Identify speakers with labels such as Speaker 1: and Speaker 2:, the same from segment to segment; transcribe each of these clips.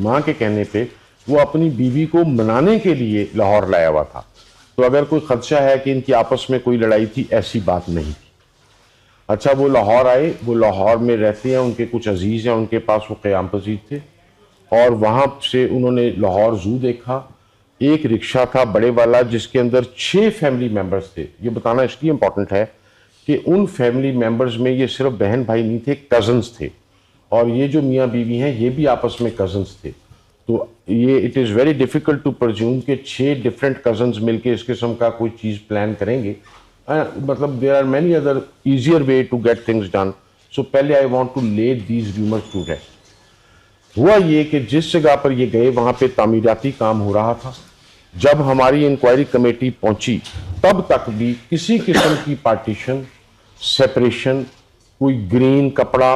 Speaker 1: माँ के कहने पे वो अपनी बीवी को मनाने के लिए लाहौर लाया हुआ था। तो अगर कोई खदशा है कि इनकी आपस में कोई लड़ाई थी, ऐसी बात नहीं थी। अच्छा, वो लाहौर आए, वो लाहौर में रहते हैं, उनके कुछ अजीज़ हैं, उनके पास वो क़याम पज़ीर थे, और वहाँ से उन्होंने लाहौर ज़ू देखा। एक रिक्शा था बड़े वाला जिसके अंदर 6 फैमिली मेम्बर्स थे। ये बताना इसलिए इम्पॉर्टेंट है कि उन फैमिली मेम्बर्स में ये सिर्फ बहन भाई नहीं थे, कज़न्स थे, और ये जो मियाँ बीवी हैं ये भी आपस में कज़न्स थे। तो ये it is very difficult to presume कि 6 डिफरेंट कज़न्स मिलके इस किस्म का कोई चीज़ प्लान करेंगे। मतलब there are many other easier way to get things done. So पहले I want to lay these rumours to rest. हुआ ये कि जिस जगह पर ये गए वहाँ पे तामीराती काम हो रहा था। जब हमारी इंक्वायरी कमेटी पहुंची तब तक भी किसी किस्म की पार्टीशन, सेपरेशन, कोई ग्रीन कपड़ा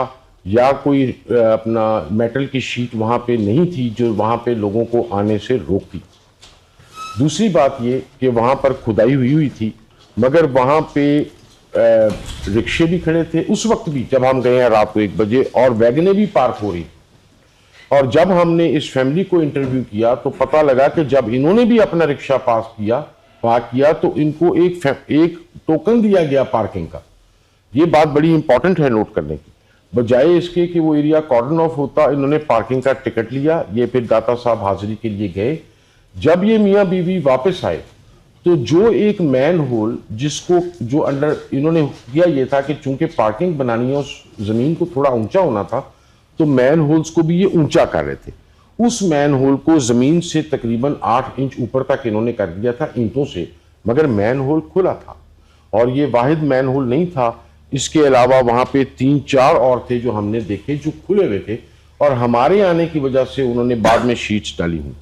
Speaker 1: या कोई अपना मेटल की शीट वहाँ पे नहीं थी जो वहाँ पे लोगों को आने से रोकती। दूसरी बात ये कि वहाँ पर खुदाई हुई थी, मगर वहाँ पे रिक्शे भी खड़े थे उस वक्त भी जब हम गए हैं रात को 1 बजे, और वैगनें भी पार्क हो रही। और जब हमने इस फैमिली को इंटरव्यू किया तो पता लगा कि जब इन्होंने भी अपना रिक्शा पार्क किया तो इनको एक टोकन दिया गया पार्किंग का। ये बात बड़ी इंपॉर्टेंट है नोट करने की। बजाय इसके कि वो एरिया कॉर्डन ऑफ होता, इन्होंने पार्किंग का टिकट लिया। ये फिर दाता साहब हाजिरी के लिए गए। जब ये मियाँ बीवी वापस आए तो जो एक मैन होल जिसको जो अंडर इन्होंने किया ये था कि चूंकि पार्किंग बनानी है उस जमीन को थोड़ा ऊंचा होना था, तो मैन होल्स को भी ये ऊंचा कर रहे थे। उस मैन होल को जमीन से तकरीबन 8 इंच ऊपर तक इन्होंने कर दिया था ईंटों से, मगर मैन होल खुला था। और ये वाहिद मैन होल नहीं था, इसके अलावा वहां पे 3-4 और थे जो हमने देखे जो खुले हुए थे, और हमारे आने की वजह से उन्होंने बाद में शीट्स डाली हुई थी।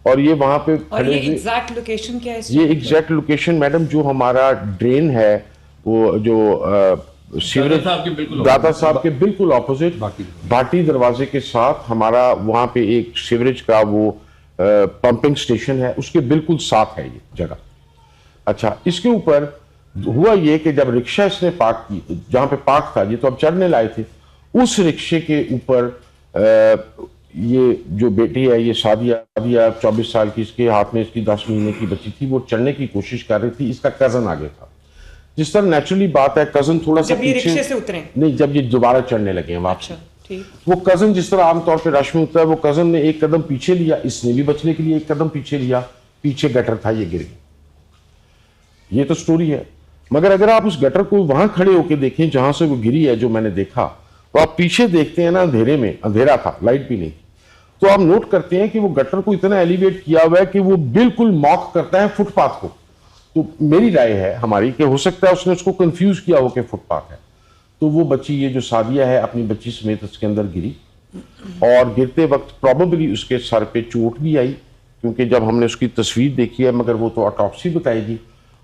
Speaker 1: और ये वहां पे
Speaker 2: और ये एग्जैक्ट लोकेशन क्या है?
Speaker 1: ये एग्जैक्ट लोकेशन मैडम जो हमारा ड्रेन है, वो जो सीवरेज दाता साहब के बिल्कुल ऑपोजिट भाटी दरवाजे के साथ हमारा वहां पे एक सीवरेज का वो पंपिंग स्टेशन है, उसके बिल्कुल साथ है ये जगह। अच्छा, इसके ऊपर हुआ ये कि जब रिक्शा इसने पार्क की, जहां पे पार्क था, ये तो अब चढ़ने लाए थे, उस रिक्शे के ऊपर ये जो बेटी है, ये सादिया 24 साल की, इसके हाथ में इसकी 10 महीने की बच्ची थी, वो चढ़ने की कोशिश कर रही थी। इसका कजन आगे था। जिस तरह नेचुरली बात है, कजन थोड़ा सा पीछे,
Speaker 2: रिक्शे से उतरे नहीं,
Speaker 1: जब ये दोबारा चढ़ने लगे हैं वापस।
Speaker 2: अच्छा,
Speaker 1: वो कजन जिस तरह आमतौर पे रश में होता है, वो कजन ने एक कदम पीछे लिया, इसने भी बचने के लिए एक कदम पीछे लिया, पीछे गटर था, ये गिर गई। ये तो स्टोरी है, मगर अगर आप उस गटर को वहां खड़े होकर देखें जहां से वो गिरी है, जो मैंने देखा, तो आप पीछे देखते हैं ना, अंधेरे में, अंधेरा था, लाइट भी नहीं, तो आप नोट करते हैं कि वो गटर को इतना एलिवेट किया हुआ है कि वो बिल्कुल मॉक करता है फुटपाथ को। तो मेरी राय है हमारी कि हो सकता है उसने उसको कंफ्यूज किया हो कि फुटपाथ है। तो वो बच्ची, ये जो सादिया है, अपनी बच्ची समेत उसके अंदर गिरी, और गिरते वक्त प्रॉबेबली उसके सर पे चोट भी आई, क्योंकि जब हमने उसकी तस्वीर देखी है, मगर वो तो ऑटोप्सी बताएगी।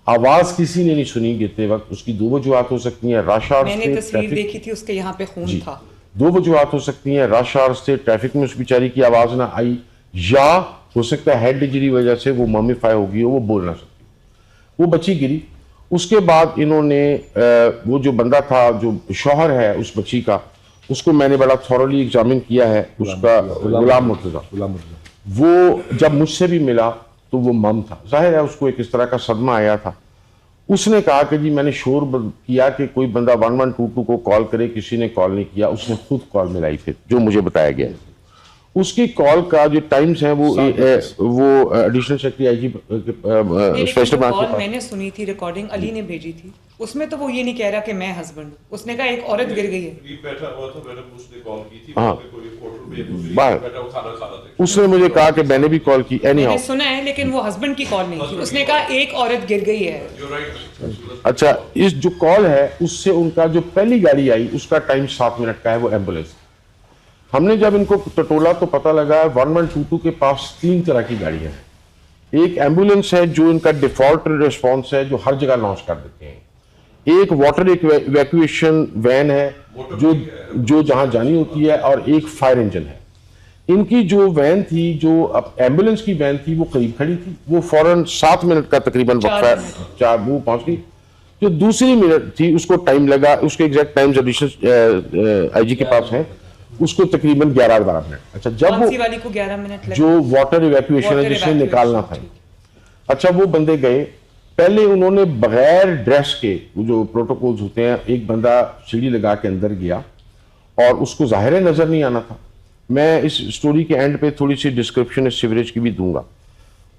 Speaker 1: आवाज किसी ने नहीं सुनी गिरते वक्त। उसकी 2 वजूहात हो सकती हैं, रश आवर से,
Speaker 2: मैंने तस्वीर देखी थी, उसके यहाँ पे खून था।
Speaker 1: 2 वजूहात हो सकती हैं, रश आवर से, ट्रैफिक में उस बेचारी की आवाज ना आई, या हो सकता है हेड इंजरी वजह से वो ममीफाई होगी हो, वो बोल ना सकती। वो बच्ची गिरी। उसके बाद इन्होंने वो जो बंदा था, जो शौहर है उस बच्ची का, उसको मैंने बड़ा थॉरली एग्जामिन किया है, उसका गुलाम मुर्तजा। वो जब मुझसे भी मिला तो वो मम था, जाहिर है उसको एक इस तरह का सदमा आया था। उसने कहा कि जी मैंने शोर किया कि कोई बंदा 1122 को कॉल करे, किसी ने कॉल नहीं किया, उसने खुद कॉल मिलाई, फिर जो मुझे बताया गया है। उसकी कॉल का जो टाइम्स है वो additional secretary IG special branch के पास
Speaker 2: मैंने सुनी थी, रिकॉर्डिंग अली ने भेजी थी, उसमें तो वो ये नहीं कह रहा कि मैं हस्बैंड हूँ, उसने कहा एक औरत गिर गई है।
Speaker 3: बैठा हुआ था, मैंने उसने कॉल की थी,
Speaker 1: हाँ,
Speaker 3: कोई
Speaker 1: उसने मुझे कहा कि मैंने भी कॉल की,
Speaker 2: मैंने सुना है, लेकिन वो हस्बैंड की कॉल नहीं थी, उसने कहा एक औरत गिर गई है।
Speaker 1: अच्छा, इस जो कॉल है उससे उनका जो पहली गाड़ी आई उसका टाइम 7 मिनट का है, वो एम्बुलेंस। हमने जब इनको टटोला तो पता लगा 1122 के पास 3 तरह की गाड़ियां हैं। एक एम्बुलेंस है जो इनका डिफॉल्ट रिस्पॉन्स है, जो हर जगह लॉन्च कर देते हैं। एक वाटर इवैक्यूएशन वैन है जो जहां जानी होती है, और एक फायर इंजन है। इनकी जो वैन थी, जो एम्बुलेंस की वैन थी, वो करीब खड़ी थी, वो फौरन 7 मिनट का तकरीबन वक्फा, 4 वो पहुंच गई। जो दूसरी मिनट थी उसको टाइम लगा, उसके एग्जैक्ट टाइम्स एडिशनल आईजी के पास है, उसको तकरीबन 11-12 मिनट। अच्छा, जब
Speaker 2: कौन
Speaker 1: वो
Speaker 2: सी वाली को 11 मिनट लगे?
Speaker 1: जो वाटर इवैक्यूएशन है जिसने निकालना था, अच्छा वो बंदे गए, पहले उन्होंने बगैर ड्रेस के, जो प्रोटोकॉल्स होते हैं, एक बंदा सीढ़ी लगा के अंदर गया और उसको जाहिर है नजर नहीं आना था। मैं इस स्टोरी के एंड पे थोड़ी सी डिस्क्रिप्शन इस सीवरेज की भी दूंगा।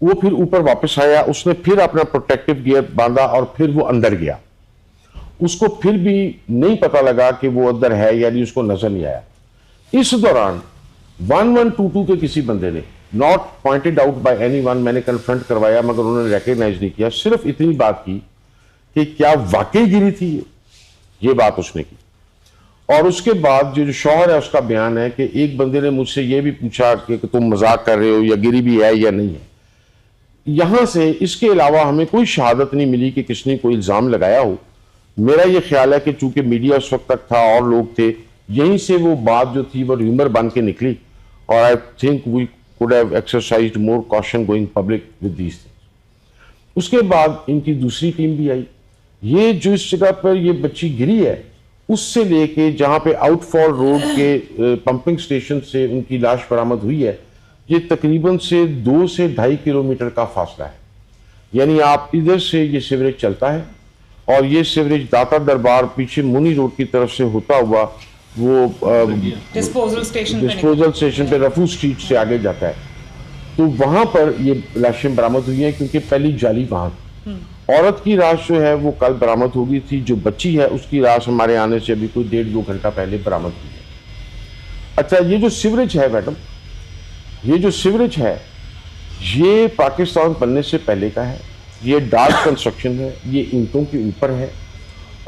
Speaker 1: वो फिर ऊपर वापस आया, उसने फिर अपना प्रोटेक्टिव गियर बांधा और फिर वो अंदर गया। उसको फिर भी नहीं पता लगा कि वो अंदर है या नहीं, उसको नजर नहीं आया। इस दौरान 1122 के किसी बंदे ने, not pointed out by anyone, मैंने कन्फ्रंट करवाया मगर उन्होंने रिकॉग्नाइज नहीं किया, सिर्फ इतनी बात की कि क्या वाकई गिरी थी ये बात उसने की। और उसके बाद जो शौहर है उसका बयान है कि एक बंदे ने मुझसे ये भी पूछा कि तुम मजाक कर रहे हो या गिरी भी है या नहीं है। यहां से इसके अलावा हमें कोई शहादत नहीं मिली कि किसने कोई इल्जाम लगाया हो। मेरा ये ख्याल है कि चूंकि मीडिया उस वक्त तक था और लोग थे, यहीं से वो बात जो थी वो र्यूमर बन के निकली। और I think we could have exercised more caution going public with these things. उसके बाद इनकी दूसरी टीम भी आई। ये जो इस जगह पर ये बच्ची गिरी है, उससे लेके जहां पे आउटफॉल रोड के पंपिंग स्टेशन से उनकी लाश बरामद हुई है, ये तकरीबन से 2 से 2.5 किलोमीटर का फासला है। यानी आप इधर से ये सीवरेज चलता है और ये सीवरेज दाता दरबार पीछे मुनी रोड की तरफ से होता हुआ वो
Speaker 2: डिस्पोजल स्टेशन
Speaker 1: पे रफू स्ट्रीट से आगे जाता है। तो वहां पर ये लाशें बरामद हुई हैं क्योंकि पहली जाली वहां थी। औरत की लाश जो है वो कल बरामद हो गई थी। जो बच्ची है उसकी लाश हमारे आने से अभी कोई 1.5-2 घंटा पहले बरामद हुई है। अच्छा, ये जो सीवरेज है मैडम, ये जो सीवरेज है ये पाकिस्तान बनने से पहले का है। ये डार्क कंस्ट्रक्शन है, ये ईंटों के ऊपर है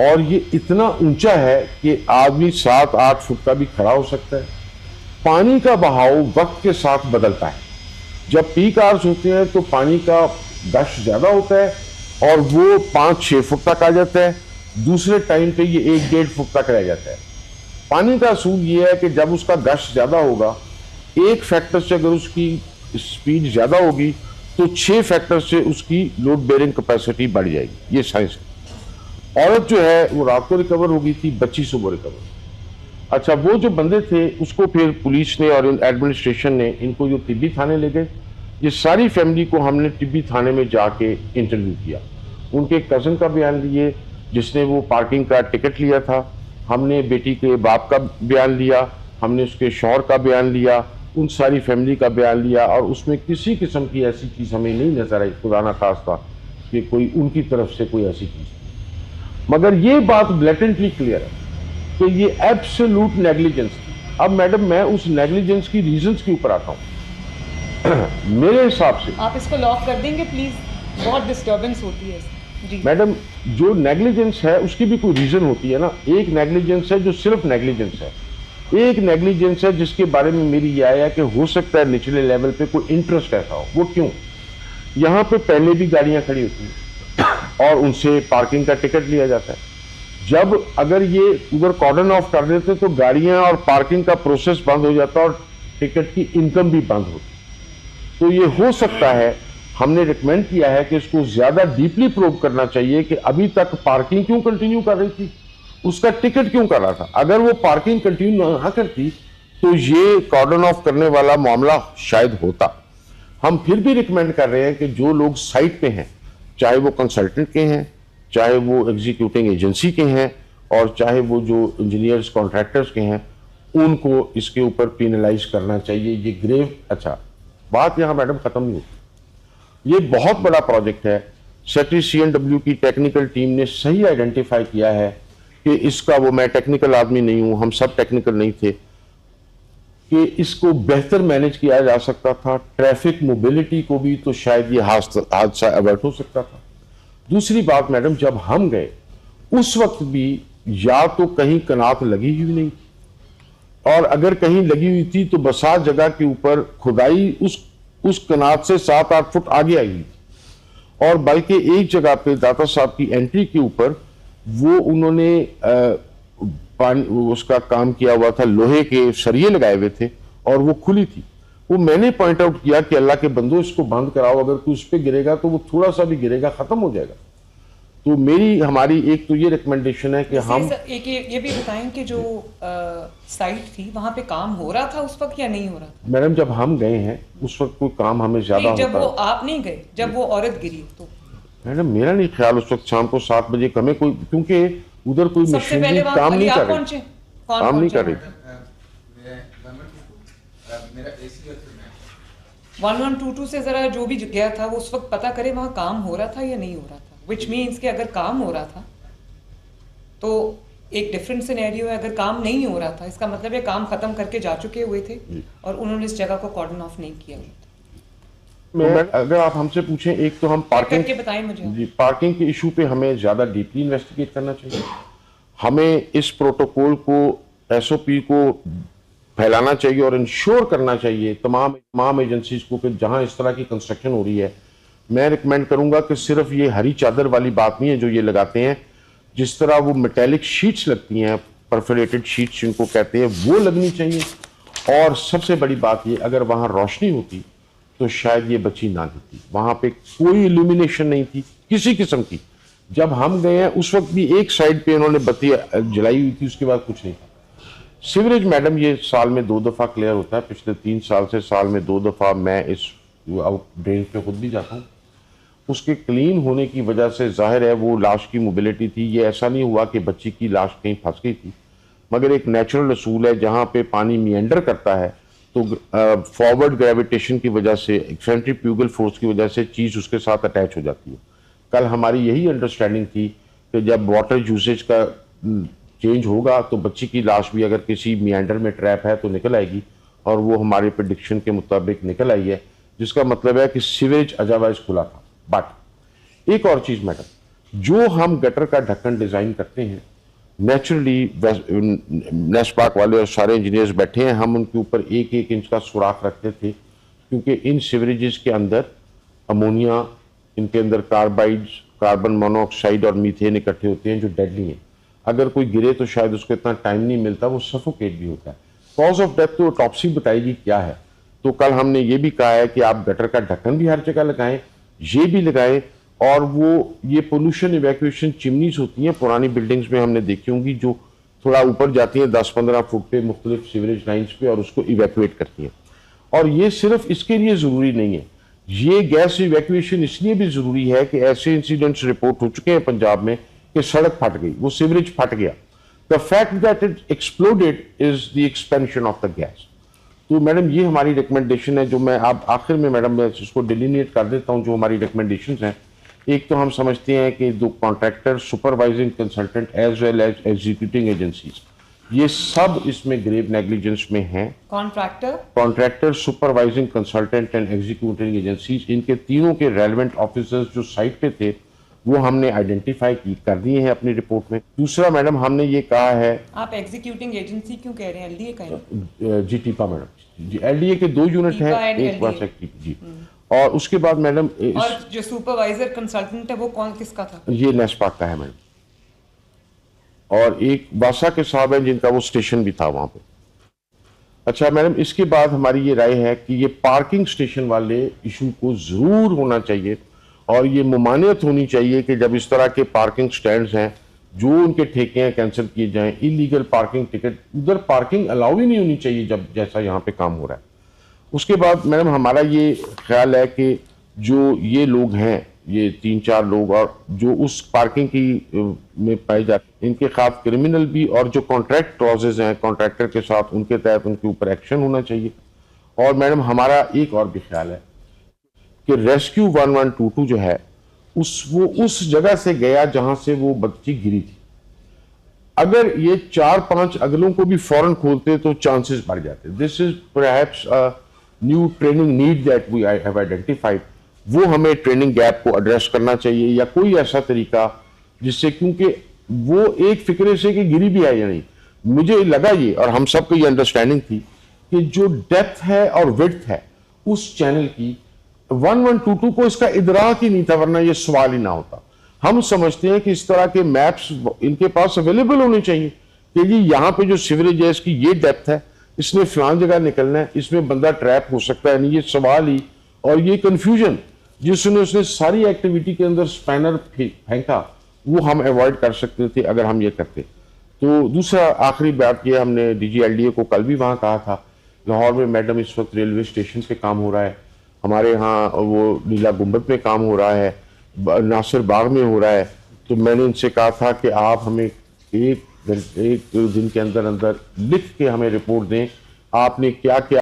Speaker 1: और ये इतना ऊंचा है कि आदमी 7-8 फुट का भी खड़ा हो सकता है। पानी का बहाव वक्त के साथ बदलता है। जब पीक आवर्स होते हैं तो पानी का गश ज्यादा होता है और वो 5-6 फुट तक आ जाता है। दूसरे टाइम पे ये 1-1.5 फुट तक रह जाता है। पानी का असूल ये है कि जब उसका गश ज्यादा होगा, एक फैक्टर से अगर उसकी स्पीड ज्यादा होगी तो 6 फैक्टर से उसकी लोड बेयरिंग कैपेसिटी बढ़ जाएगी। ये साइंस है। औरत जो है वो रात को रिकवर हो गई थी, बच्ची सुबह रिकवर। अच्छा, वो जो बंदे थे उसको फिर पुलिस ने और एडमिनिस्ट्रेशन ने इनको जो तिब्बी थाने ले गए। ये सारी फैमिली को हमने तिब्बी थाने में जाके इंटरव्यू किया। उनके कजन का बयान लिए जिसने वो पार्किंग का टिकट लिया था, हमने बेटी के बाप का बयान लिया, हमने उसके शौहर का बयान लिया, उन सारी फैमिली का बयान लिया और उसमें किसी किस्म की ऐसी चीज़ हमें नहीं नजर आई, खुदा ना खास्ता कि कोई उनकी तरफ से कोई ऐसी चीज़। मगर ये बात ब्लैटेंटली क्लियर है कि ये एब्सोल्यूट नेग्लिजेंस थी। अब मैडम मैं उस नेग्लिजेंस की रीजंस के ऊपर आता हूँ। मेरे हिसाब से
Speaker 2: आप इसको लॉक कर देंगे प्लीज, बहुत डिस्टर्बेंस होती है जी।
Speaker 1: मैडम, जो नेग्लिजेंस है उसकी भी कोई रीजन होती है ना। एक नेग्लिजेंस है जो सिर्फ नेग्लिजेंस है, एक नेग्लिजेंस है जिसके बारे में मेरी ये आया कि हो सकता है निचले लेवल पे कोई इंटरेस्ट ऐसा हो। वो क्यों? यहाँ पे पहले भी गाड़ियां खड़ी होती हैं और उनसे पार्किंग का टिकट लिया जाता है। जब अगर ये उधर कॉर्डन ऑफ कर देते तो गाड़ियां और पार्किंग का प्रोसेस बंद हो जाता और टिकट की इनकम भी बंद होती। तो ये हो सकता है, हमने रिकमेंड किया है कि इसको ज्यादा डीपली प्रोब करना चाहिए कि अभी तक पार्किंग क्यों कंटिन्यू कर रही थी, उसका टिकट क्यों कर रहा था। अगर वो पार्किंग कंटिन्यू ना करती तो ये कॉर्डन ऑफ करने वाला मामला शायद होता। हम फिर भी रिकमेंड कर रहे हैं कि जो लोग साइट पे हैं, चाहे वो कंसल्टेंट के हैं, चाहे वो एग्जीक्यूटिंग एजेंसी के हैं और चाहे वो जो इंजीनियर्स कॉन्ट्रैक्टर्स के हैं, उनको इसके ऊपर पेनलाइज करना चाहिए। ये ग्रेव, अच्छा बात यहाँ मैडम खत्म नहीं होती। ये बहुत बड़ा प्रोजेक्ट है। सेक्रेटरी CNW की टेक्निकल टीम ने सही आइडेंटिफाई किया है कि इसका, वो मैं टेक्निकल आदमी नहीं हूं, हम सब टेक्निकल नहीं थे, कि इसको बेहतर मैनेज किया जा सकता था। ट्रैफिक मोबिलिटी को भी तो शायद ये हादसा अवॉइड हो सकता था। दूसरी बात मैडम, जब हम गए उस वक्त भी या तो कहीं कनात लगी हुई नहीं थी और अगर कहीं लगी हुई थी तो बसात जगह के ऊपर खुदाई उस कनात से 7-8 फुट आगे आई हुई थी। और बल्कि एक जगह पे दाता साहब की एंट्री के ऊपर वो उन्होंने उसका काम किया हुआ था, लोहे के सरिये लगाए हुए थे और वो खुली थी। वो मैंने पॉइंट आउट किया कि अल्लाह के बंदो इसको बंद कराओ, अगर कोई उस पर गिरेगा तो वो थोड़ा सा भी गिरेगा खत्म हो जाएगा। तो मेरी हमारी एक तो ये रिकमेंडेशन है कि हम
Speaker 2: एक ये भी बताएं कि जो साइट थी वहां पे काम हो रहा था उस वक्त या नहीं हो रहा था?
Speaker 1: मैडम जब हम गए हैं उस वक्त कोई काम हमें ज्यादा
Speaker 2: नहीं, जब वो
Speaker 1: होता
Speaker 2: आप नहीं गए, जब वो औरत गिरी तो
Speaker 1: मैडम मेरा नहीं ख्याल उस वक्त शाम को 7 बजे हमें कोई, क्योंकि उधर कोई
Speaker 2: सबसे
Speaker 1: मशीनरी
Speaker 2: पहले वहां
Speaker 1: काम
Speaker 2: खाली
Speaker 1: नहीं
Speaker 2: आप
Speaker 1: कर रही,
Speaker 2: पहुंचे? कौन
Speaker 1: काम नहीं
Speaker 2: पहुंचा?
Speaker 1: कर रही।
Speaker 4: मेरा एसी
Speaker 2: 1122 से जरा जो भी गया था वो उस वक्त पता करे वहां काम हो रहा था या नहीं हो रहा था, विच मीन्स कि अगर काम हो रहा था तो एक डिफरेंट सिनेरियो है, अगर काम नहीं हो रहा था इसका मतलब है काम खत्म करके जा चुके हुए थे और उन्होंने इस जगह को कॉर्डन ऑफ नहीं किया हुआ था।
Speaker 1: मैं अगर आप हमसे पूछें, एक तो हम पार्किंग
Speaker 2: करके बताएं मुझे।
Speaker 1: जी, पार्किंग के इशू पे हमें ज्यादा डीपली इन्वेस्टिगेट करना चाहिए। हमें इस प्रोटोकॉल को, एसओपी को फैलाना चाहिए और इंश्योर करना चाहिए तमाम एजेंसीज को कि जहां इस तरह की कंस्ट्रक्शन हो रही है, मैं रिकमेंड करूंगा कि सिर्फ ये हरी चादर वाली बात नहीं है जो ये लगाते हैं, जिस तरह वो मेटेलिक शीट्स लगती हैं, परफोरेटेड शीट्स जिनको कहते हैं, वो लगनी चाहिए। और सबसे बड़ी बात ये, अगर वहां रोशनी होती तो शायद ये बच्ची ना गिरती। वहां पे कोई इल्यूमिनेशन नहीं थी किसी किस्म की। जब हम गए हैं उस वक्त भी एक साइड पे उन्होंने बत्ती जलाई हुई थी, उसके बाद कुछ नहीं था। सीवरेज मैडम ये साल में 2 दफा क्लियर होता है, पिछले 3 साल से साल में 2 दफा मैं इस ड्रेन पे खुद भी जाता हूँ। उसके क्लीन होने की वजह से जाहिर है वो लाश की मोबिलिटी थी। ये ऐसा नहीं हुआ कि बच्ची की लाश कहीं फंस गई थी, मगर एक नेचुरल असूल है, जहाँ पे पानी मिएंडर करता है तो फॉरवर्ड ग्रेविटेशन की वजह से, सेंट्रीफ्यूगल फोर्स की वजह से चीज़ उसके साथ अटैच हो जाती है। कल हमारी यही अंडरस्टैंडिंग थी कि जब वाटर यूसेज का चेंज होगा तो बच्ची की लाश भी अगर किसी मिएंडर में ट्रैप है तो निकल आएगी, और वो हमारे प्रेडिक्शन के मुताबिक निकल आई है, जिसका मतलब है कि सीवेज अजावाइज खुला था। बट एक और चीज़ मैडम, जो हम गटर का ढक्कन डिज़ाइन करते हैं, नेचुरली नेस्पाक वाले और सारे इंजीनियर्स बैठे हैं, हम उनके ऊपर 1-1 इंच का सुराख रखते थे, क्योंकि इन सीवरेजेस के अंदर अमोनिया, इनके अंदर कार्बाइड्स, कार्बन मोनोऑक्साइड और मीथेन इकट्ठे होते हैं जो डेडली हैं। अगर कोई गिरे तो शायद उसको इतना टाइम नहीं मिलता, वो सफोकेट भी होता है। कॉज ऑफ डेथ तो ऑटोप्सी बताएगी क्या है। तो कल हमने ये भी कहा है कि आप गटर का ढक्कन भी हर जगह लगाएं, ये भी लगाएं, और वो ये पोल्यूशन इवैक्यूएशन चिमनीज होती हैं पुरानी बिल्डिंग्स में, हमने देखी होंगी, जो थोड़ा ऊपर जाती हैं 10-15 फुट पे मुख्तलिफ सीवरेज लाइन्स पे और उसको इवैक्यूएट करती हैं। और ये सिर्फ इसके लिए ज़रूरी नहीं है, ये गैस इवैक्यूएशन इसलिए भी ज़रूरी है कि ऐसे इंसिडेंट्स रिपोर्ट हो चुके हैं पंजाब में कि सड़क फट गई, वो सीवरेज फट गया। The fact that it exploded is the expansion of the gas. तो मैडम ये हमारी रिकमेंडेशन है, जो मैं आप आखिर में मैडम मैं इसको डिलीनिएट कर देता हूँ जो हमारी रिकमेंडेशन हैं। एक तो हम समझते हैं कि दो contractor, supervising consultant as well as executing agencies, ये सब इसमें ग्रेव नेग्लिजेंस में हैं। Contractor, supervising consultant and executing agencies, इनके तीनों के रेलेवेंट ऑफिसर्स जो साइट पे थे वो हमने आइडेंटिफाई कर दिए हैं अपनी रिपोर्ट में। दूसरा मैडम हमने ये कहा है,
Speaker 2: आप एग्जीक्यूटिंग एजेंसी क्यों कह रहे हैं, एलडीए का?
Speaker 1: जी टीपा मैडम जी, एलडीए के 2 यूनिट हैं, एक बार जी। और उसके बाद मैडम
Speaker 2: और जो सुपरवाइजर कंसल्टेंट है वो कौन, किसका था?
Speaker 1: ये नेस्पाक का है मैडम, और एक वासा के साहब हैं जिनका वो स्टेशन भी था वहां पे। अच्छा मैडम, इसके बाद हमारी ये राय है कि ये पार्किंग स्टेशन वाले इशू को जरूर होना चाहिए, और ये मुमानियत होनी चाहिए कि जब इस तरह के पार्किंग स्टैंड्स हैं जो उनके ठेके हैं कैंसिल किए जाएं। इलीगल पार्किंग टिकट, उधर पार्किंग अलाउ ही नहीं होनी चाहिए जब जैसा यहाँ पे काम हो रहा है। उसके बाद मैडम हमारा ये ख्याल है कि जो ये लोग हैं, ये 3-4 लोग और जो उस पार्किंग की में पाए जाते, इनके खिलाफ क्रिमिनल भी और जो कॉन्ट्रैक्ट क्लॉजेज हैं कॉन्ट्रैक्टर के साथ, उनके तहत उनके ऊपर एक्शन होना चाहिए। और मैडम हमारा एक और भी ख्याल है कि रेस्क्यू 1122 जो है वो उस जगह से गया जहां से वो बच्ची गिरी थी। अगर ये 4-5 अगलों को भी फौरन खोलते तो चांसेस बढ़ जाते। This is perhaps a new training need that we have identified. वो हमें ट्रेनिंग गैप को एड्रेस करना चाहिए, या कोई ऐसा तरीका जिससे, क्योंकि वो एक फिक्रे से कि गिरी भी है या नहीं, मुझे लगा ये, और हम सबको ये अंडरस्टैंडिंग थी कि जो डेप्थ है और विड्थ है उस चैनल की 1122 को इसका इदराक ही नहीं था, वरना ये सवाल ही ना होता। हम समझते हैं कि इस तरह के मैप्स इनके पास अवेलेबल होने चाहिए कि जी यहाँ पे जो सीवरेज है इसकी ये डेप्थ है, इसने फलान जगह निकलना है, इसमें बंदा ट्रैप हो सकता है नहीं, ये सवाल ही और ये कंफ्यूजन जिसने उसने सारी एक्टिविटी के अंदर स्पैनर फेंका, वो हम अवॉइड कर सकते थे अगर हम ये करते। तो दूसरा आखिरी बात ये, हमने DGLDA को कल भी वहाँ कहा था, लाहौर में मैडम इस वक्त रेलवे स्टेशन पे काम हो रहा है, हमारे यहाँ वो नीला गुंबद में काम हो रहा है, नासिर बाग में हो रहा है। तो मैंने इनसे कहा था कि आप हमें एक दिन के अंदर अंदर लिख के हमें रिपोर्ट दें, आपने क्या क्या